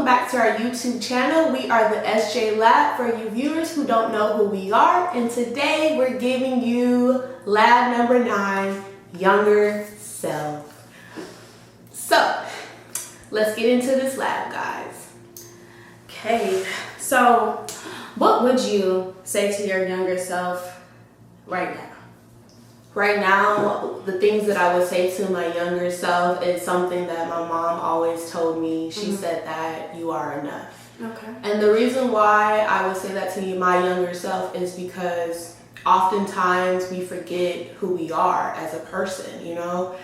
back to our YouTube channel. We are the SJ Lab for you viewers who don't know who we are. And today we're giving you lab number 9, younger self. So let's get into this lab, guys. Okay, so what would you say to your younger self right now? Right now, the things that I would say to my younger self is something that my mom always told me. She said that you are enough. Okay. And the reason why I would say that to my younger self is because oftentimes we forget who we are as a person, you know?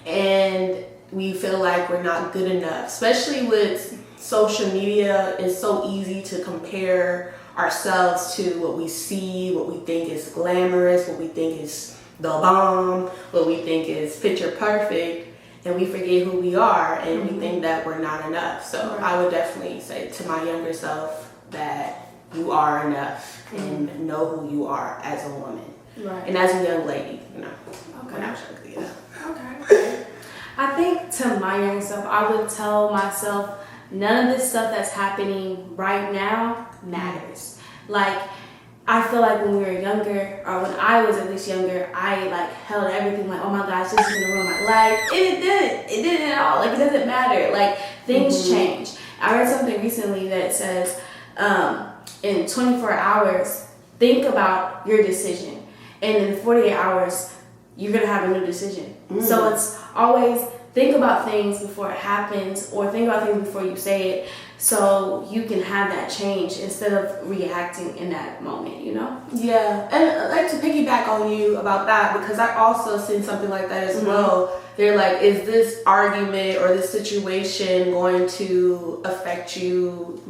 And we feel like we're not good enough, especially with social media. It's so easy to compare ourselves to what we see, what we think is glamorous, what we think is the bomb, what we think is picture perfect, and we forget who we are, and we think that we're not enough. So I would definitely say to my younger self that you are enough and know who you are as a woman. Right. And as a young lady, you know. Okay. When I was younger, you know. Okay. I think to my younger self, I would tell myself none of this stuff that's happening right now matters. Like, I feel like when we were younger, or when I was at least younger, I like held everything like, oh my gosh, this is gonna ruin my life. And it didn't. It didn't at all. Like, it doesn't matter. Like, things change. I read something recently that says, in 24 hours, think about your decision. And in 48 hours, you're gonna have a new decision. So it's always think about things before it happens, or think about things before you say it, so you can have that change instead of reacting in that moment, you know? Yeah, and I'd like to piggyback on you about that, because I also seen something like that as well. They're like, is this argument or this situation going to affect you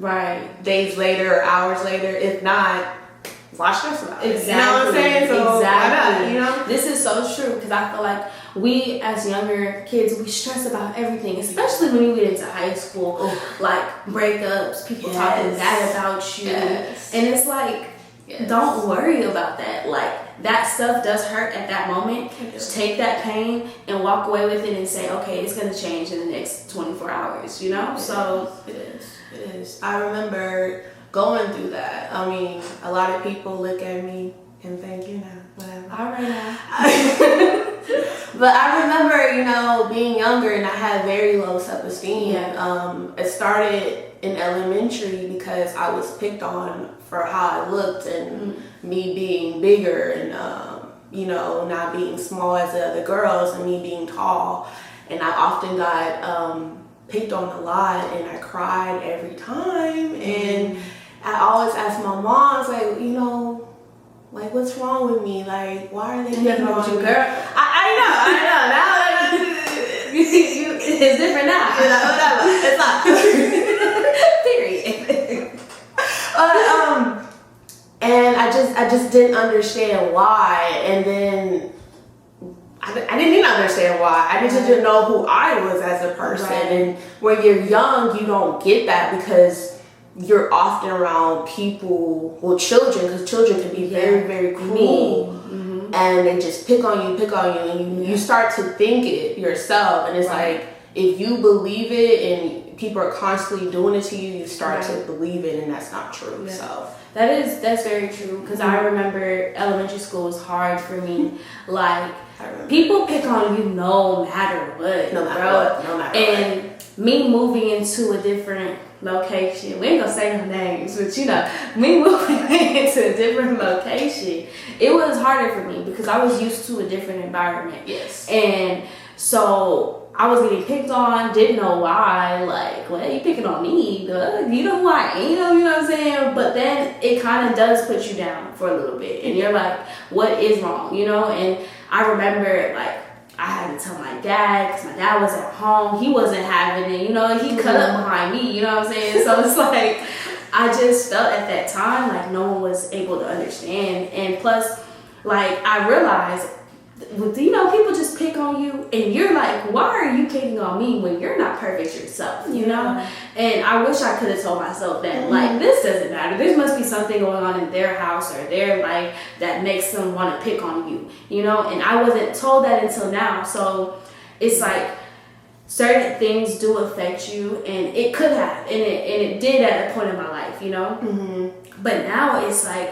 days later or hours later? If not, why stress about it? Exactly. You know what I'm saying? So exactly. Why not, you know? This is so true, because I feel like we as younger kids, we stress about everything, especially when you get into high school, like breakups, people talking bad about you. And it's like, don't worry about that. Like, that stuff does hurt at that moment. Just take that pain and walk away with it and say, okay, it's going to change in the next 24 hours, you know? It is. I remember going through that. I mean, a lot of people look at me and think, you know, whatever. All right now. But I remember, you know, being younger and I had very low self-esteem. It started in elementary because I was picked on for how I looked and me being bigger and, you know, not being small as the other girls and me being tall. And I often got picked on a lot and I cried every time. And I always asked my mom, I was like, you know, like, what's wrong with me? Like, why are they picking on you, girl? I know. Now it's different now. You know, whatever. It's not. Period. And I just didn't understand why. And then I didn't even understand why. I just didn't know who I was as a person. And when you're young, you don't get that because you're often around people, well, children, because children can be very, very cruel. And they just pick on you, and you start to think it yourself. And it's like, if you believe it and people are constantly doing it to you, you start to believe it, and that's not true. So that's very true, because I remember elementary school was hard for me. Like, people pick on you no matter what. No matter what. And me moving into a different location, we ain't gonna say no names, but you know, me moving into a different location, it was harder for me because I was used to a different environment. And so I was getting picked on, didn't know why. Like, well, you picking on me? You know who I am? You know what I'm saying? But then it kind of does put you down for a little bit, and you're like, what is wrong? You know? And I remember, like, I had to tell my dad because my dad was at home. He wasn't having it, you know. He cut up behind me, you know what I'm saying? So it's like, I just felt at that time like no one was able to understand. And plus, like, I realized, you know, people just pick on you, and you're like, why are you picking on me when you're not perfect yourself, you know? And I wish I could have told myself that, like, this doesn't matter. There must be something going on in their house or their life that makes them want to pick on you, you know? And I wasn't told that until now. So it's like, certain things do affect you, and it could have, and it did at a point in my life, you know. But now it's like,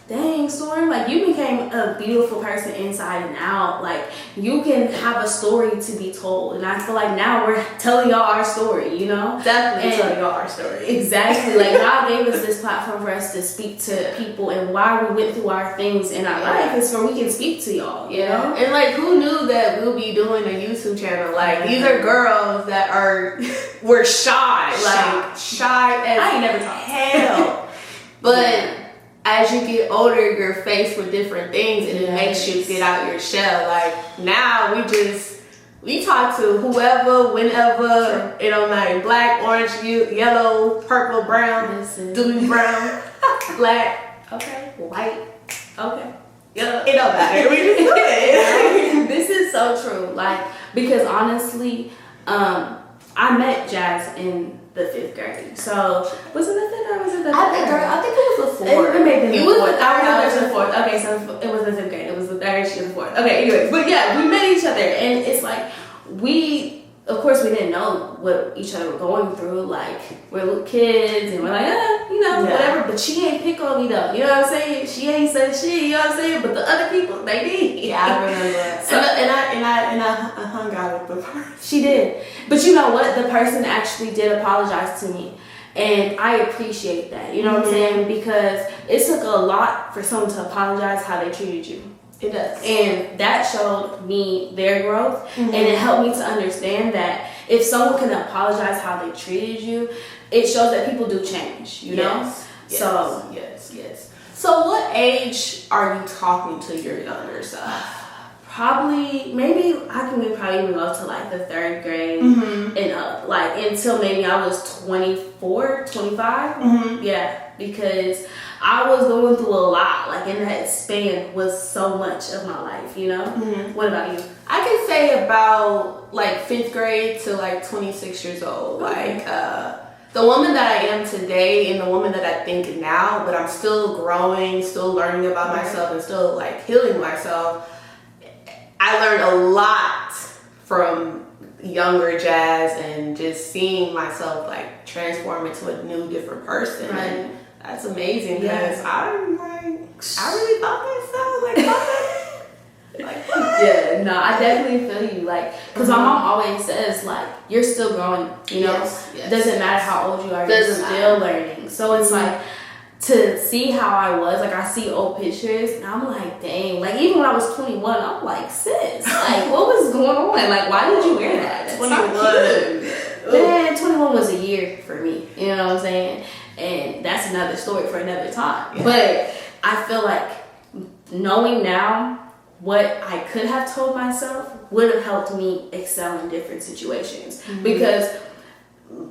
dang, Storm, like you became a beautiful person inside and out. Like you can have a story to be told, and I feel like now we're telling y'all our story, you know. Definitely telling y'all our story. Exactly. Like God gave us this platform for us to speak to people, and why we went through our things in our life is so we can speak to y'all, you know. And like, who knew that we'll be doing a YouTube channel? Like these are girls that were shy as I ain't never talked. hell. But as you get older, you're faced with different things, and it makes you get out your shell. Like now, we talk to whoever, whenever. It don't matter. Black, orange, yellow, purple, brown, doomy brown, black, white, Yeah, it don't matter. We just do it. This is so true. Like, because honestly, I met Jazz in the 5th grade. So was it the 5th or was it the 3rd? I think it was the 4th. It may have been the 4th. I was the the 4th. Okay, so it was the 5th grade. It was the 3rd. She was the 4th. Okay, anyways, but yeah, we met each other, and it's like of course, we didn't know what each other were going through. Like, we're little kids, and we're like, whatever. But she ain't pick on me, though. You know what I'm saying? She ain't said shit. You know what I'm saying? But the other people, they did. Yeah, I remember. So, and I hung out with the person. She did. But you know what? The person actually did apologize to me. And I appreciate that. You know what I'm saying? Because it took a lot for someone to apologize how they treated you. It does. And that showed me their growth, and it helped me to understand that if someone can apologize how they treated you, it shows that people do change, you know? Yes. So what age are you talking to your younger self? Probably, maybe I can probably even go to like the 3rd grade and up, like until maybe I was 24, 25. Yeah, because I was going through a lot, like in that span was so much of my life, you know? What about you? I can say about like 5th grade to like 26 years old. Okay. Like the woman that I am today and the woman that I think now, but I'm still growing, still learning about myself, and still like healing myself. I learned a lot from younger Jazz, and just seeing myself like transform into a new, different person. Right. And that's amazing, because I'm like, I really thought that sounded like what? Yeah, no, I definitely feel you. Like, because my mom always says, like, you're still growing, you know? Yes. Doesn't matter how old you are, you're still learning. So it's like, to see how I was, like, I see old pictures, and I'm like, dang. Like, even when I was 21, I'm like, sis, like, what was going on? Like, why did you wear that? 21. Man, 21 was a year for me. You know what I'm saying? And that's another story for another time. Yeah. But I feel like knowing now what I could have told myself would have helped me excel in different situations. Because,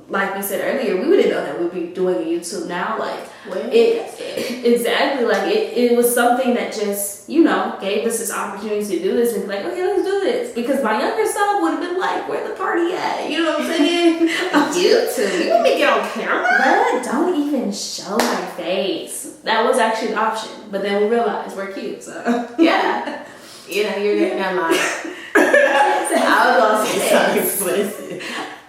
like we said earlier, we didn't know that we'd be doing a YouTube now. Like, exactly. Like, it was something that just, you know, gave us this opportunity to do this and be like, okay, let's do this. Because my younger self would have been like, where the party at? You know what I'm saying? YouTube. You want me to get on camera? But don't even show my face. That was actually an option. But then we realized we're cute, so. Yeah. You know, you're getting that line. I was going to say something explicit.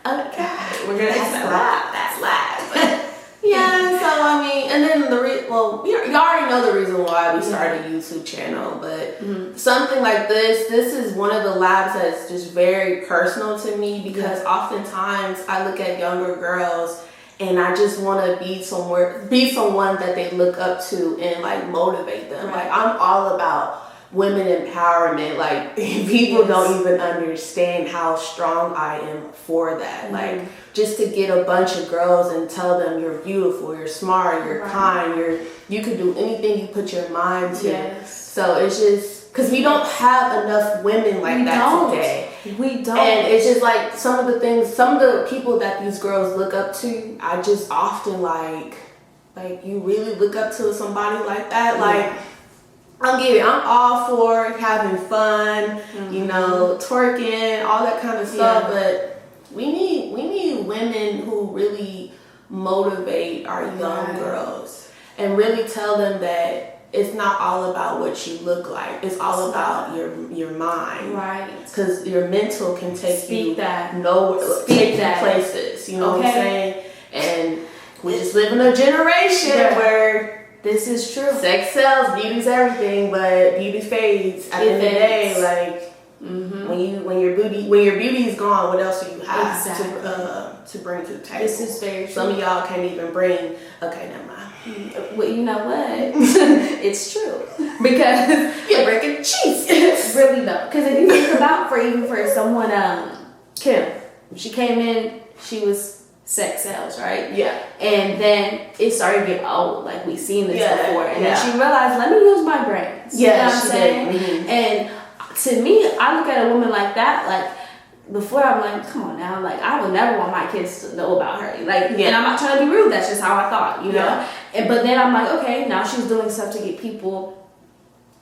Okay. We're going to accept that's live. Yeah, so I mean, and then you already know the reason why we started a YouTube channel, but something like this is one of the labs that's just very personal to me, because oftentimes I look at younger girls and I just want to be someone that they look up to and like motivate them. Like, I'm all about women empowerment. Like, people don't even understand how strong I am for that. Like, just to get a bunch of girls and tell them you're beautiful, you're smart, you're kind, you can do anything you put your mind to. So it's just because we don't have enough women like that today. We don't. And it's just like some of the people that these girls look up to, I just often like you really look up to somebody like that. Like, I'm all for having fun, you know, twerking, all that kind of stuff, but we need women who really motivate our young girls and really tell them that it's not all about what you look like. It's all about your mind. Right. Because your mental can take Speak you that. nowhere, take you places. You know what I'm saying? And we just live in a generation where this is true. Sex sells, beauty's everything, but beauty fades at the end of the day. Like when your beauty is gone, what else do you have to bring to the table? This is very true. Some of y'all can't even bring. Okay, never mind. Well, you know what? It's true because you're breaking cheese. Really though, because if you think about for someone, Kim, she came in, she was sex sales, right? Yeah. And then it started to get old. Like we seen this before, and then she realized, let me use my brains. You know what I'm saying? Mm-hmm. And to me, I look at a woman like that, like. Before I'm like, come on now, like I would never want my kids to know about her, like, and I'm not trying to be rude. That's just how I thought, you know. But then I'm like, okay, now she's doing stuff to get people,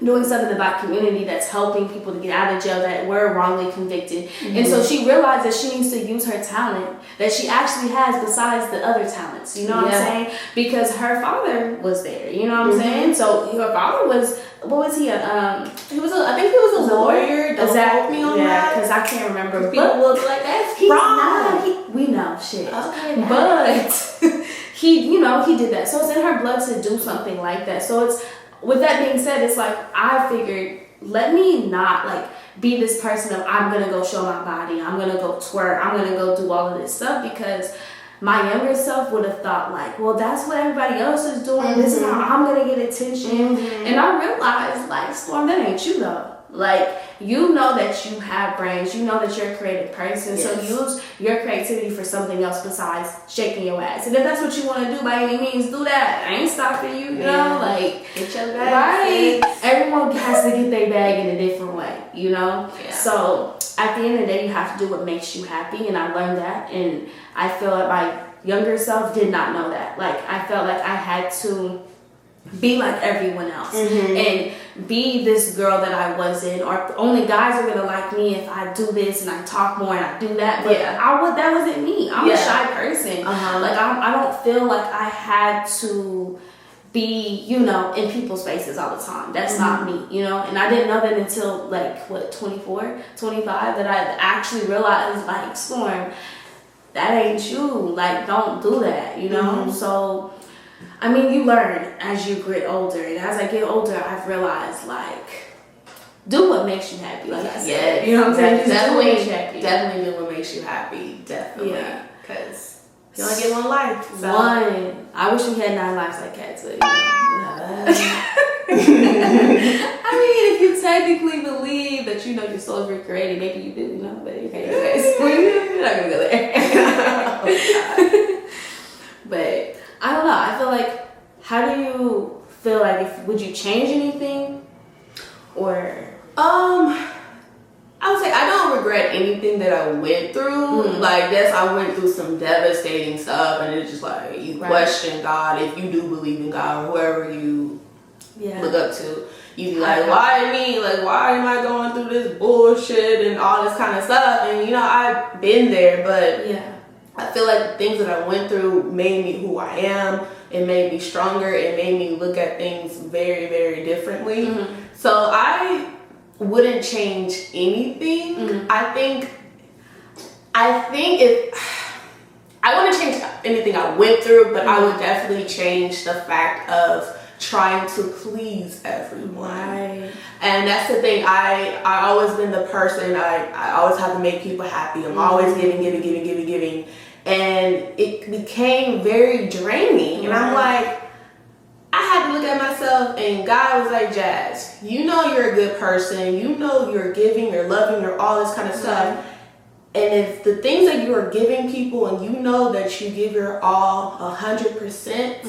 doing stuff in the Black community that's helping people to get out of jail that were wrongly convicted, and so she realized that she needs to use her talent that she actually has besides the other talents. You know what I'm saying? Because her father was there. You know what I'm saying? So her father was. What was he? I think he was a lawyer. Exactly. Because I can't remember. People look like that's wrong. We know shit. Okay. But he did that. So it's in her blood to do something like that. So it's with that being said, it's like I figured, let me not like be this person of I'm gonna go show my body. I'm gonna go twerk. I'm gonna go do all of this stuff because. My younger self would have thought like, well, that's what everybody else is doing. This is how I'm going to get attention. And I realized like, Storm, that ain't you though. Like, you know that you have brains. You know that you're a creative person. So use your creativity for something else besides shaking your ass. And if that's what you want to do by any means, do that. I ain't stopping you, you know? Like, get your bag. Right. Everyone has to get their bag in a different way, you know? Yeah. So at the end of the day, you have to do what makes you happy. And I learned that. And I feel like my younger self did not know that. Like, I felt like I had to be like everyone else and be this girl that I wasn't, or only guys are gonna like me if I do this and I talk more and I do that. But that wasn't me. I'm a shy person. Like I don't feel like I had to be, in people's faces all the time. That's not me, and I didn't know that until like 24, 25 that I actually realized like, Storm, that ain't you. Like, don't do that, So I mean, you learn as you get older, and as I get older, I've realized like, do what makes you happy. Like I said, you know what I'm saying? Definitely do what makes you happy. Definitely, because you only get one life. So. One. I wish we had 9 lives like cats. But, I mean, if you technically believe that your soul is recreated, maybe you do, but okay, we're not gonna go there. But I don't know. I feel like, how do you feel like, would you change anything, or? I would say I don't regret anything that I went through. Like, yes, I went through some devastating stuff, and it's just like you question God if you do believe in God or whoever you look up to. You be like, why me? Like, why am I going through this bullshit and all this kind of stuff? And I've been there, but I feel like the things that I went through made me who I am. It made me stronger. It made me look at things very, very differently. So I wouldn't change anything. I think if I wouldn't change anything I went through, but I would definitely change the fact of trying to please everyone. Right. And that's the thing. I always been the person. I always have to make people happy. I'm always giving. And it became very draining. And I'm like, I had to look at myself, and God was like, Jazz, you're a good person. You're giving, you're loving, you're all this kind of stuff. And if the things that you are giving people, and that you give your all 100%,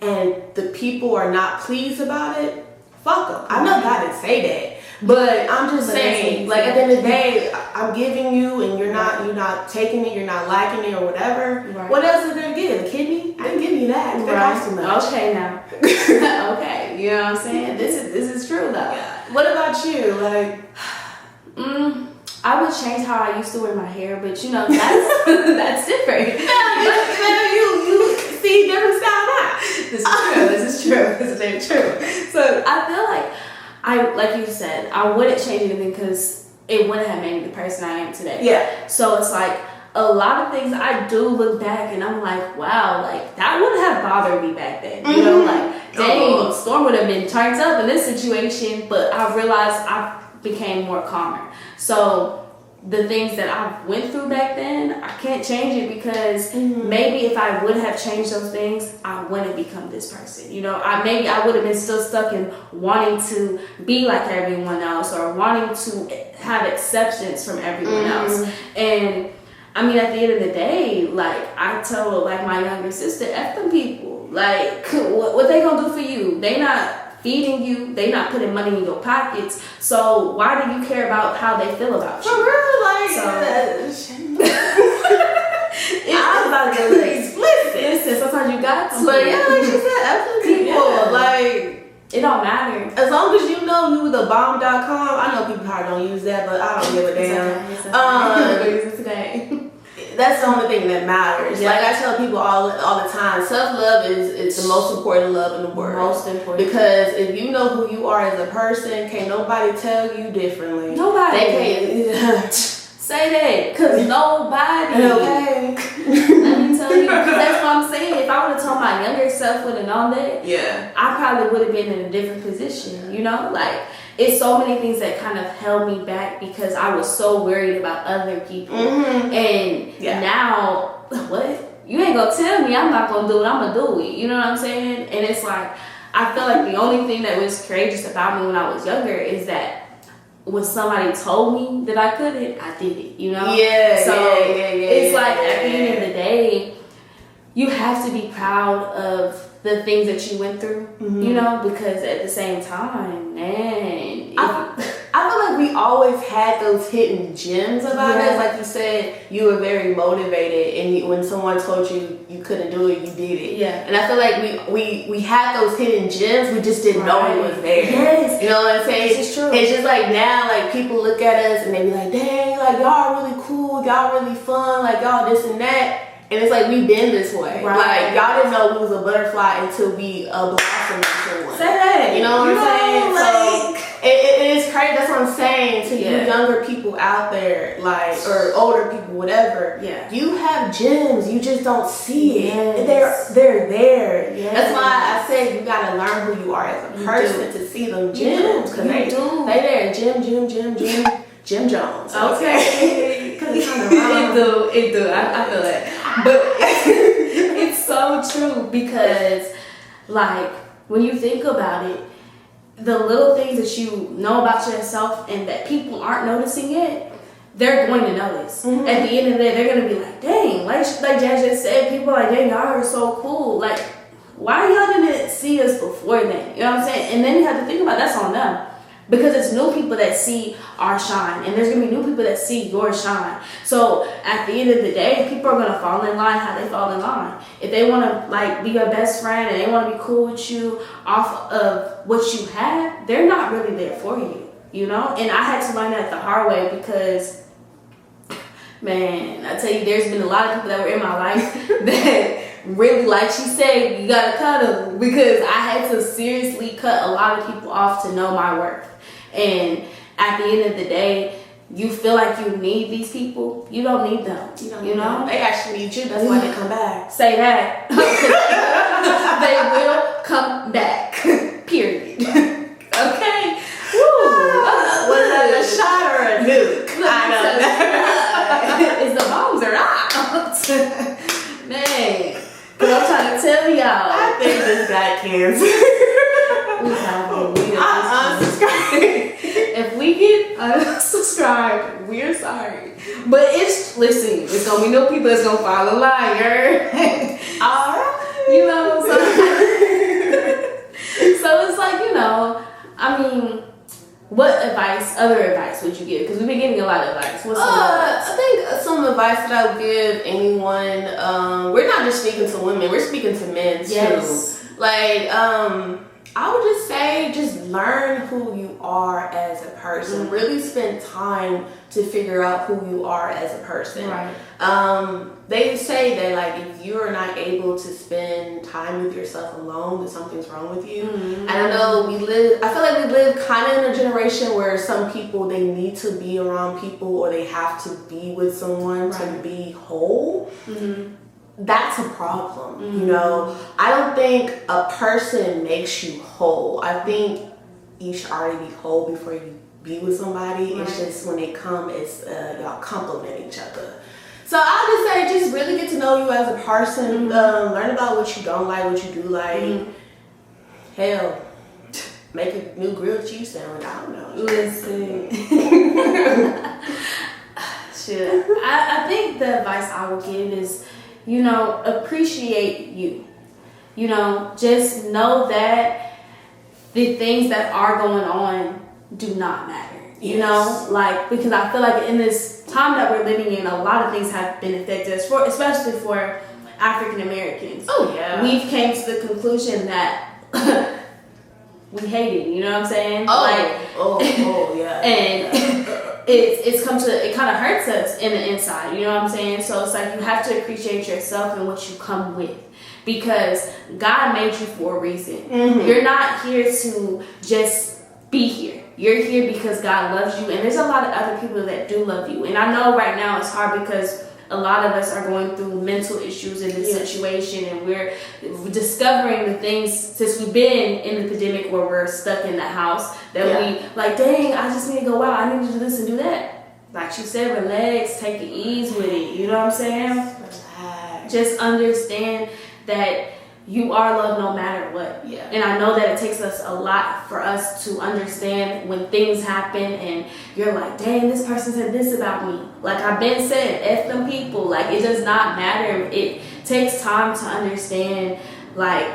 and the people are not pleased about it, fuck them. I know God didn't say that. But I'm just saying, like, at the end of the day, I'm giving you, and you're not taking it, you're not liking it or whatever. Right. What else are they gonna give? A kidney? I didn't give you that. That costs too much. Okay, now. Okay, you know what I'm saying? This is true though. Yeah. What about you? Like, I would change how I used to wear my hair, but that's that's different. You see different style now. This is true. This is very true. So I feel like you said, I wouldn't change anything because it wouldn't have made me the person I am today. Yeah. So it's like a lot of things I do look back and I'm like, wow, like that wouldn't have bothered me back then. You know, like dang, Storm would have been turned up in this situation, but I realized I became more calmer. So the things that I went through back then, I can't change it because maybe if I would have changed those things, I wouldn't become this person. You know, maybe I would have been still stuck in wanting to be like everyone else or wanting to have acceptance from everyone else. And I mean, at the end of the day, like I tell like my younger sister, F them people. Like what they gonna do for you? They not feeding you, they not putting money in your pockets, so why do you care about how they feel about you? For real, like I was about to get a little explicit. Listen, sometimes you got to. But yeah, like she said, F people, like it don't matter. As long as you know you the bomb.com. I know people probably don't use that, but I don't give a damn. Use it today. That's the only thing that matters. Yeah. Like I tell people all the time, self-love is the most important love in the world. Most important. Because if you know who you are as a person, can't nobody tell you differently. Nobody. They can't say that. Because nobody. Okay. Let me tell you. Because that's what I'm saying. If I would have told my younger self would have known that, yeah, I probably would have been in a different position. You know? Like, it's so many things that kind of held me back because I was so worried about other people. And now, what? You ain't gonna tell me I'm not gonna do it, I'm gonna do it. You know what I'm saying? And it's like, I feel like the only thing that was courageous about me when I was younger is that when somebody told me that I couldn't, I did it, you know? Yeah, so it's like at the yeah. end of the day, you have to be proud of the things that you went through, you know, because at the same time, man, I feel like we always had those hidden gems about us. Like you said, you were very motivated, and when someone told you you couldn't do it, you did it. Yeah. And I feel like we had those hidden gems, we just didn't know it was there. Yes. You know what I'm saying? This is true. It's just like now, like people look at us and they be like, dang, like y'all really cool, y'all really fun, like y'all this and that. And it's like we've been this way. Right. Like y'all didn't know we was a butterfly until we blossomed into one. Say that. You know what I'm saying? Like, so it is crazy. That's what I'm saying to you younger people out there, like or older people, whatever. Yeah. You have gems. You just don't see it. Yes. They're there. Yes. That's why I said you gotta learn who you are as a person to see them gems. Because they there. Jim Jones. Okay. Because it's kind of It do. I feel that. But it's so true because, like, when you think about it, the little things that you know about yourself and that people aren't noticing yet, they're going to notice. At the end of the day, they're going to be like, dang, like Jazz just said, people are like, dang, y'all are so cool. Like, why y'all didn't see us before then? You know what I'm saying? And then you have to think about that's on them. Because it's new people that see our shine, and there's gonna be new people that see your shine. So at the end of the day, people are gonna fall in line how they fall in line. If they wanna like be your best friend and they wanna be cool with you off of what you have, they're not really there for you, you know? And I had to learn that the hard way because, man, I tell you, there's been a lot of people that were in my life that really, like she said, you gotta cut them because I had to seriously cut a lot of people off to know my worth. And at the end of the day, you feel like you need these people. You don't need them. You know? They actually need you. That's why they come back. Say that. They will come back. Period. Okay? Was that a shot or a nuke? I don't know. Is the bombs are out. Man. But I'm trying to tell y'all. I think this got cancer. If we get unsubscribed, we're sorry. But it's gonna be no people that's gonna follow liar. Alright. You know, so it's like, you know, I mean, what other advice would you give? Because we've been getting a lot of advice. What's some advice? I think some advice that I would give anyone, we're not just speaking to women, we're speaking to men too. Yes. Like, I would just say, just learn who you are as a person. Really spend time to figure out who you are as a person. Right. They say that like if you're not able to spend time with yourself alone, then something's wrong with you. I don't know. I feel like we live kind of in a generation where some people, they need to be around people or they have to be with someone to be whole. That's a problem, you know. I don't think a person makes you whole. I think you should already be whole before you be with somebody. It's just when they come, it's y'all complement each other. So I'll just say, just really get to know you as a person. Learn about what you don't like, what you do like. Hell, make a new grilled cheese sandwich. I don't know. Listen. Shit. I think the advice I would give is, you know, appreciate you. You know, just know that the things that are going on do not matter. You know, like, because I feel like in this time that we're living in, a lot of things have been affected us, especially for African Americans. Oh, yeah. We've came to the conclusion that we hate it, you know what I'm saying? Yeah. And it's come to, it kind of hurts us in the inside, you know what I'm saying? So it's like you have to appreciate yourself and what you come with, because God made you for a reason. You're not here to just be here. You're here because God loves you, and there's a lot of other people that do love you. And I know right now it's hard because a lot of us are going through mental issues in this situation, and we're discovering the things since we've been in the pandemic where we're stuck in the house that we like, dang, I just need to go out. I need to do this and do that. Like she said, relax, take it ease with it. You know what I'm saying? Relax. Just understand that you are loved no matter what. Yeah. And I know that it takes us a lot for us to understand when things happen and you're like, dang, this person said this about me. Like I've been said, F them people. Like it does not matter. It takes time to understand, like,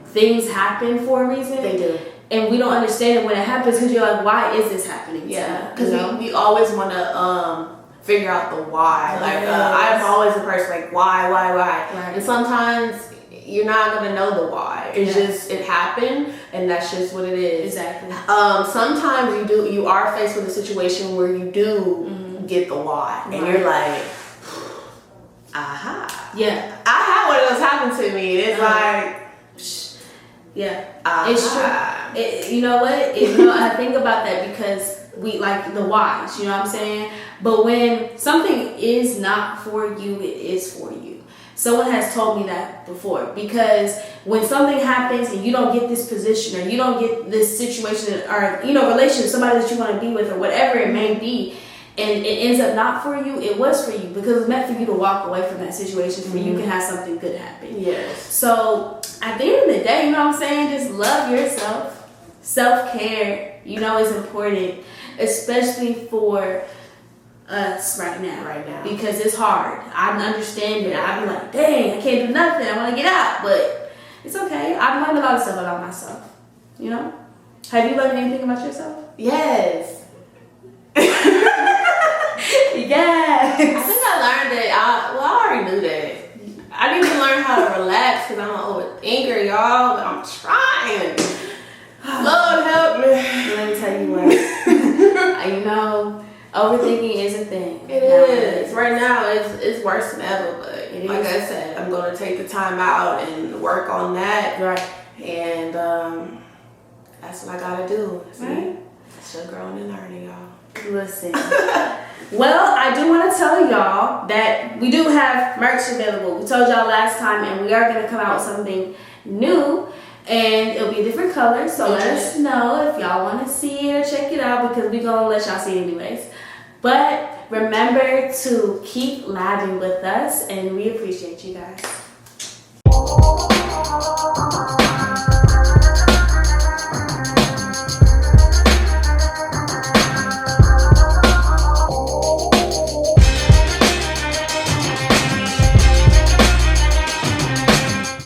things happen for a reason. They do. And we don't understand it when it happens because you're like, why is this happening? Yeah. Because we always want to figure out the why. Like I'm always the person like, why? Right. And sometimes you're not gonna know the why. It's just, it happened, and that's just what it is. Exactly. Sometimes you are faced with a situation where you do get the why, and you're like, aha. Yeah. I had one of those happen to me. It's like, it's true. You know what? I think about that because we like the whys. You know what I'm saying? But when something is not for you, it is for you. Someone has told me that before, because when something happens and you don't get this position or you don't get this situation or, you know, relationship, somebody that you want to be with or whatever it may be, and it ends up not for you, it was for you because it's meant for you to walk away from that situation where you can have something good happen. Yes. So at the end of the day, you know what I'm saying? Just love yourself. Self-care, you know, is important, especially for us right now, because it's hard. I understand it. I be like, dang, I can't do nothing. I want to get out, but it's okay. I've learned a lot of stuff about myself. You know, have you learned anything about yourself? Yes. Yes. I think I learned that. I already knew that. I didn't even learn how to relax because I'm an overthinker, y'all. But I'm trying. Lord help me. Let me tell you what. You know, overthinking is a thing. It is. Right now, it's worse than ever. But like I said, I'm going to take the time out and work on that. Right. And that's what I got to do. See? Right. Still growing and learning, y'all. Listen. Well, I do want to tell y'all that we do have merch available. We told y'all last time, and we are going to come out with something new. And it'll be a different color, so let us know if y'all want to see it or check it out, because we're going to let y'all see it anyways. But remember to keep labbing with us, and we appreciate you guys.